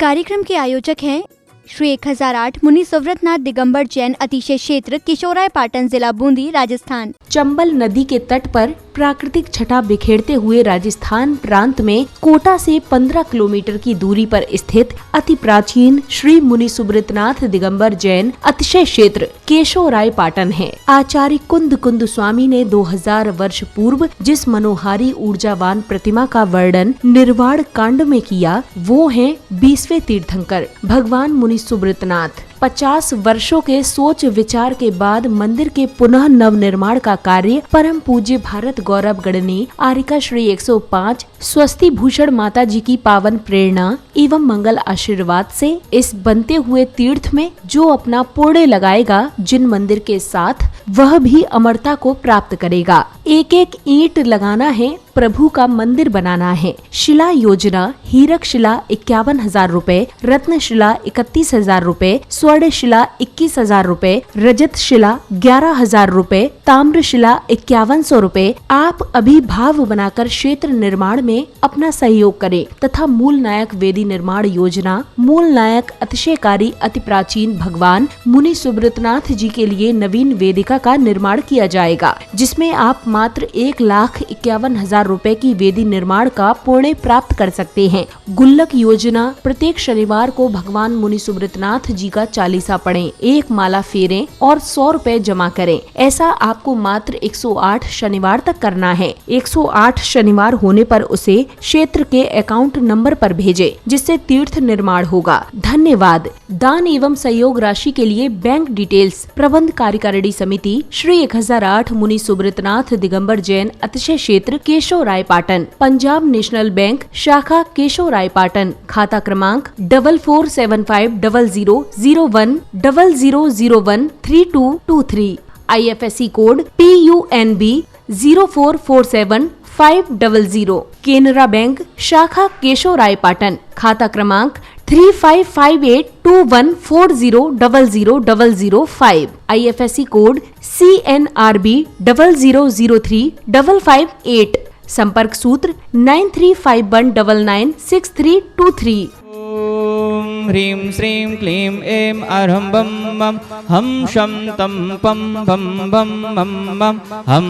कार्यक्रम के आयोजक हैं श्री 1008 मुनि सुव्रतनाथ दिगंबर जैन अतिशय क्षेत्र किशोराय पाटन जिला बूंदी राजस्थान। चंबल नदी के तट पर प्राकृतिक छटा बिखेरते हुए राजस्थान प्रांत में कोटा से 15 किलोमीटर की दूरी पर स्थित अति प्राचीन श्री मुनि सुव्रतनाथ दिगंबर जैन अतिशय क्षेत्र केशोराय पाटन है। आचार्य कुंद स्वामी ने 2000 वर्ष पूर्व जिस मनोहारी ऊर्जावान प्रतिमा का वर्णन निर्वाण कांड में किया, वो है 20वें तीर्थंकर भगवान मुनि सुव्रतनाथ। 50 वर्षों के सोच विचार के बाद मंदिर के पुनः नव निर्माण का कार्य परम पूज्य भारत गौरव गणनी आरिका श्री 105 स्वस्ति भूषण माता जी की पावन प्रेरणा एवं मंगल आशीर्वाद से इस बनते हुए तीर्थ में जो अपना पुण्य लगाएगा, जिन मंदिर के साथ वह भी अमरता को प्राप्त करेगा। एक एक ईंट लगाना है, प्रभु का मंदिर बनाना है। शिला योजना हीरक शिला 51,000 रूपए, रत्न शिला 31,000 रूपए, स्वर्ण शिला 21,000 रूपए, रजत शिला 11,000 रूपए, ताम्र शिला 5100 रूपए। आप अभी भाव बनाकर क्षेत्र निर्माण में अपना सहयोग करें तथा मूल नायक वेदी निर्माण योजना मूल नायक अतिशयकारी अति प्राचीन भगवान मुनि सुव्रतनाथ जी के लिए नवीन वेदिका का निर्माण किया जाएगा, जिसमें आप मात्र 1,51,000 रूपए की वेदी निर्माण का पुण्य प्राप्त कर सकते हैं। गुल्लक योजना प्रत्येक शनिवार को भगवान मुनि सुव्रतनाथ जी का चालीसा पढ़ें, एक माला फेरें और 100 रूपए जमा करें। ऐसा आपको मात्र 108 शनिवार तक करना है। 108 शनिवार होने पर उसे क्षेत्र के अकाउंट नंबर पर भेजें, जिससे तीर्थ निर्माण होगा। धन्यवाद। दान एवं सहयोग राशि के लिए बैंक डिटेल्स प्रबंध कार्यकारिणी समिति श्री 1008 मुनि सुव्रतनाथ दिगंबर जैन अतिशय क्षेत्र केशोराय पाटन, पंजाब नेशनल बैंक शाखा केशोराय पाटन, खाता क्रमांक 4475000100013223, IFSC code PUNB 0447500, Canara bank शाखा केशोराय पाटन, खाता क्रमांक 35582140000005, IFSC कोड CNRB 00035558, संपर्क सूत्र 9351996323। ओम ह्रीं श्रीं क्लीं ऐं अरहं बम बम हम शम तम पम बम बम बम बम हम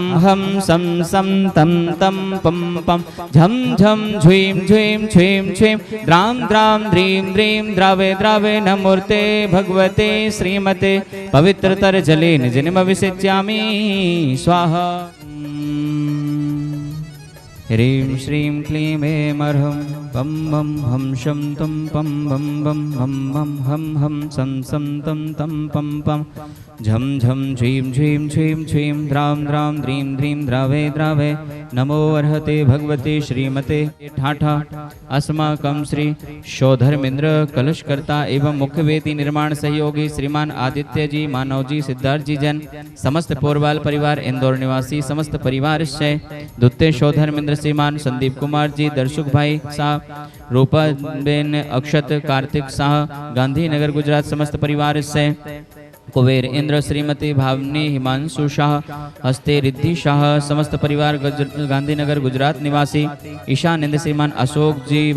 सम सम तम तम पम पम झम झम झुईं झुईं छुईं छुईं द्रां द्रां द्रीं द्रीं द्रावे द्रावे नमोर्ते भगवते श्रीमते पवित्रतर जले निजनिमविषिच्यामि स्वाहा। ह्रीं श्रीं क्लीं ऐं अरहं बम बम हम शम तम पम बम बम हम सम सम तम तम पम पम झम झम झुईं झुईं छुईं छुईं द्रां द्रां द्रीं द्रीं द्रावे द्रावे नमो अर्हते भगवते श्रीमते ठाठा। अस्माकं श्री शोधर्मेंद्र कलशकर्ता एवं मुख्य वेदी निर्माण सहयोगी श्रीमान आदित्य जी, मानव जी, सिद्धार्थ जी जन, समस्त पोरवाल परिवार, इंदौर निवासी समस्त परिवार से द्वितीय शोधर्मेंद्र श्रीमान संदीप कुमार जी, दर्शुक भाई साहब, रूपा बेन, अक्षत, कार्तिक शाह, गांधीनगर गुजरात समस्त परिवार से कुबेर इंद्र, श्रीमती भावनी, हिमांशु शाह, हस्ते रिद्धि शाह समस्त परिवार गांधीनगर गुजरात निवासी, ईशानंद श्रीमान अशोक जी,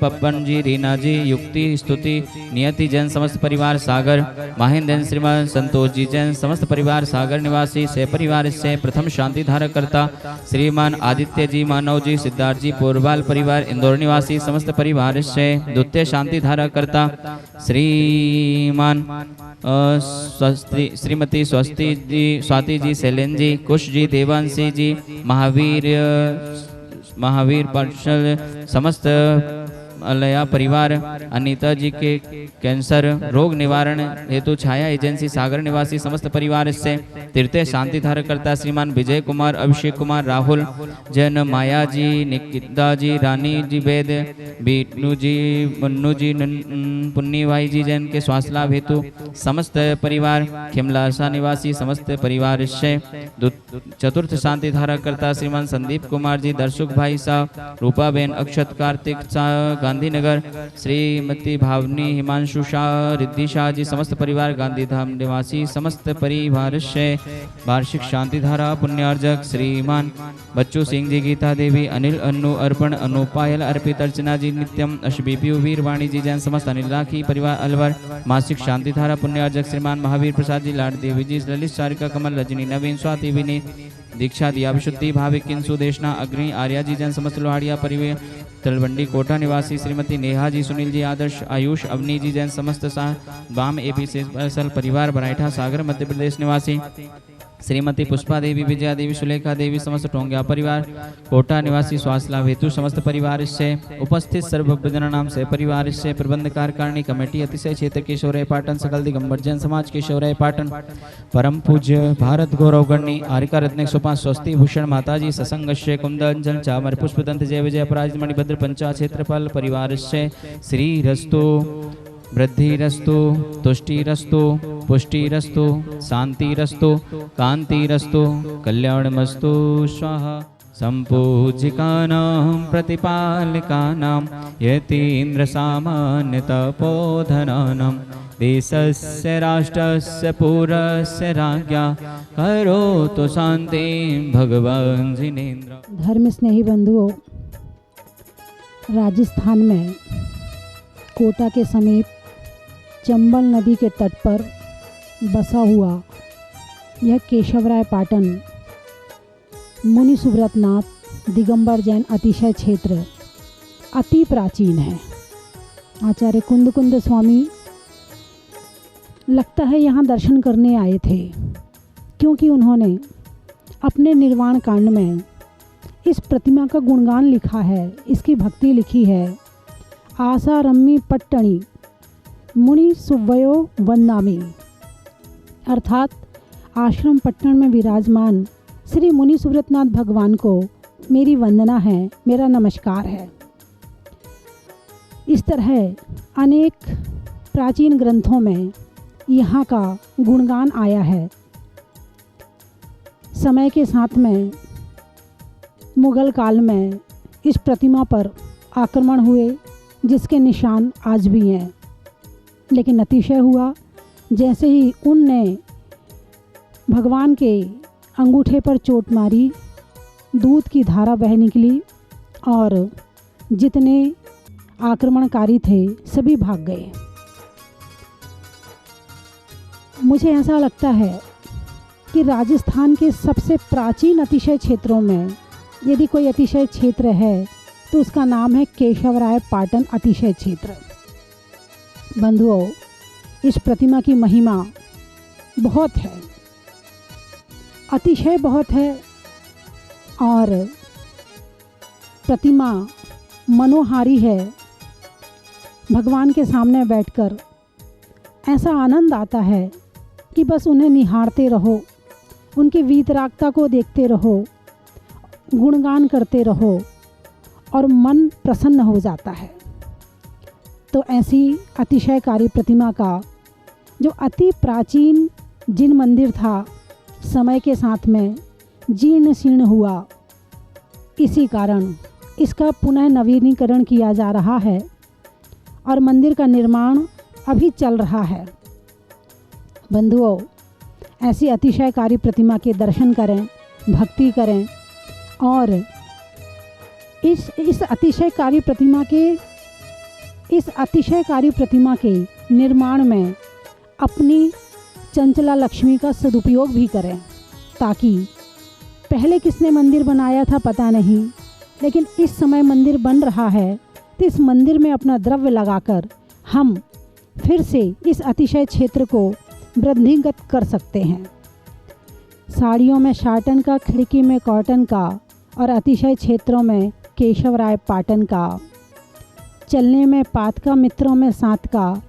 पप्पन जी, रीना जी, युक्ति, स्तुति, नियति जैन समस्त परिवार सागर, महेंद्र श्रीमान संतोष जी जैन समस्त परिवार सागर निवासी से परिवार से प्रथम शांति धारकर्ता श्रीमान आदित्य जी, मानव जी, सिद्धार्थ जी, पोरवाल परिवार इंदौर निवासी समस्त परिवार से द्वितीय शांति धारकर्ता श्रीमान श्रीमती स्वस्ति जी, स्वाति जी, शैलेन जी, कुश जी, देवांशी जी, महावीर पार्षद समस्त अलया परिवार, अनीता जी के कैंसर रोग निवारण हेतु छाया एजेंसी सागर निवासी समस्त परिवार से तीर्थ शांति धारकर्ता श्रीमान विजय कुमार, अभिषेक कुमार, राहुल जैन, माया जी, निकिता जी, रानी जी वैद, बीटू जी, मुन्नू जी, पुन्नी भाई जी जैन के स्वास्थ्य लाभ हेतु समस्त परिवार, खिमलासा निवासी समस्त परिवार से चतुर्थ शांति धारकर्ता श्रीमान संदीप कुमार जी, दर्शुक भाई साहब, रूपा बेन, अक्षत, कार्तिक शाह, गांधीनगर, श्रीमती भावनी हिमांशु शाह रिद्धि शाह जी समस्त परिवार गांधीधाम निवासी समस्त परिवार से वार्षिक शांतिधारा पुण्यार्जक श्रीमान बच्चू सिंह जी, गीता देवी, अनिल, अनु, अर्पण, अनुपायल, अर्पित, अर्चना जी, नित्यम, अशबीपी, वीरवाणी जी जैन समस्त अनिल राखी परिवार अलवर, मासिक शांतिधारा पुण्यार्जक श्रीमान महावीर प्रसाद जी, लाड देवी जी, ललित, सारिका, कमल, रजनी, नवीन, स्वाति, विनीत, दीक्षा, दिया, विशुद्धि, भाविक, किंसु, देशना, अग्नि, आर्या जी जैन समस्त लोहाड़िया परिवार, तलवंडी कोटा निवासी श्रीमती नेहा जी, सुनील जी, आदर्श, आयुष, अवनी जी जैन समस्त वाम एपी से परिवार, बराइठा सागर मध्य प्रदेश निवासी श्रीमती पुष्पा देवी, विजया देवी, सुलेखा देवी समस्त टोंगिया परिवार, कोटा निवासी स्वास्थ्य लाभ हेतु समस्त परिवार से उपस्थित सर्वभक्तजन नाम से परिवार से प्रबंध कार्यकारिणी कमेटी अतिशय क्षेत्र केशवराय पाटन, सकल दिगंबर जैन समाज केशवराय पाटन, परम पूज्य भारत गौरव गणी आरिका रत्न 105 स्वस्ति भूषण माताजी ससंग कुंदन चामर पुष्पदंत जय विजय पराजित मणिभद्र पंचा क्षेत्रफल परिवार से श्री रस्तु वृद्धिरस्तु, तुष्टिरस्तु, पुष्टिरस्तु, शांतिरस्तु, कांतिरस्तु, कल्याणमस्तु स्वाहा। संपूजिकानां प्रतिपालिकानां यतीन्द्र सामान्य तपोधनानां देशस्य राष्ट्रस्य पुरस्य राज्ञा करोतु शान्तिं भगवान् जिनेन्द्र। धर्म स्नेही बंधुओं, राजस्थान में कोटा के समीप चंबल नदी के तट पर बसा हुआ यह केशवराय पाटन मुनि सुब्रतनाथ दिगंबर जैन अतिशय क्षेत्र अति प्राचीन है। आचार्य कुंद स्वामी लगता है यहाँ दर्शन करने आए थे, क्योंकि उन्होंने अपने निर्वाण कांड में इस प्रतिमा का गुणगान लिखा है, इसकी भक्ति लिखी है। आशा रम्मी पट्टणी मुनि सुव्वयो वंदामी, अर्थात आश्रम पट्टन में विराजमान श्री मुनि सुब्रतनाथ भगवान को मेरी वंदना है, मेरा नमस्कार है। इस तरह अनेक प्राचीन ग्रंथों में यहाँ का गुणगान आया है। समय के साथ में मुगल काल में इस प्रतिमा पर आक्रमण हुए, जिसके निशान आज भी हैं। लेकिन अतिशय हुआ, जैसे ही उनने भगवान के अंगूठे पर चोट मारी, दूध की धारा बह निकली और जितने आक्रमणकारी थे सभी भाग गए। मुझे ऐसा लगता है कि राजस्थान के सबसे प्राचीन अतिशय क्षेत्रों में यदि कोई अतिशय क्षेत्र है तो उसका नाम है केशवराय पाटन अतिशय क्षेत्र। बंधुओं, इस प्रतिमा की महिमा बहुत है, अतिशय बहुत है और प्रतिमा मनोहारी है। भगवान के सामने बैठकर ऐसा आनंद आता है कि बस उन्हें निहारते रहो, उनकी वीतरागता को देखते रहो, गुणगान करते रहो और मन प्रसन्न हो जाता है। तो ऐसी अतिशयकारी प्रतिमा का जो अति प्राचीन जिन मंदिर था, समय के साथ में जीर्ण शीर्ण हुआ, इसी कारण इसका पुनः नवीनीकरण किया जा रहा है और मंदिर का निर्माण अभी चल रहा है। बंधुओं, ऐसी अतिशयकारी प्रतिमा के दर्शन करें, भक्ति करें और इस अतिशयकारी प्रतिमा के निर्माण में अपनी चंचला लक्ष्मी का सदुपयोग भी करें, ताकि पहले किसने मंदिर बनाया था पता नहीं, लेकिन इस समय मंदिर बन रहा है तो इस मंदिर में अपना द्रव्य लगाकर हम फिर से इस अतिशय क्षेत्र को वृद्धिगत कर सकते हैं। साड़ियों में शाटन का, खिड़की में कॉटन का और अतिशय क्षेत्रों में केशवराय पाटन का, चलने में पात का, मित्रों में सात का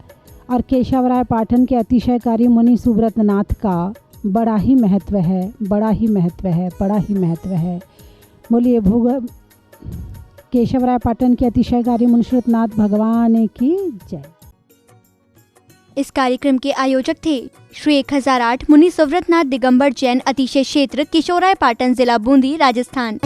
और केशवराय पाटन के अतिशयकारी मुनि सुब्रतनाथ का बड़ा ही महत्व है, बड़ा ही महत्व है, बड़ा ही महत्व है। बोलिए केशवराय पाटन के अतिशयकारी मुनि सुब्रतनाथ भगवान की जय। इस कार्यक्रम के आयोजक थे श्री 1008 मुनि सुब्रतनाथ दिगंबर जैन अतिशय क्षेत्र किशोराय पाटन, जिला बूंदी, राजस्थान।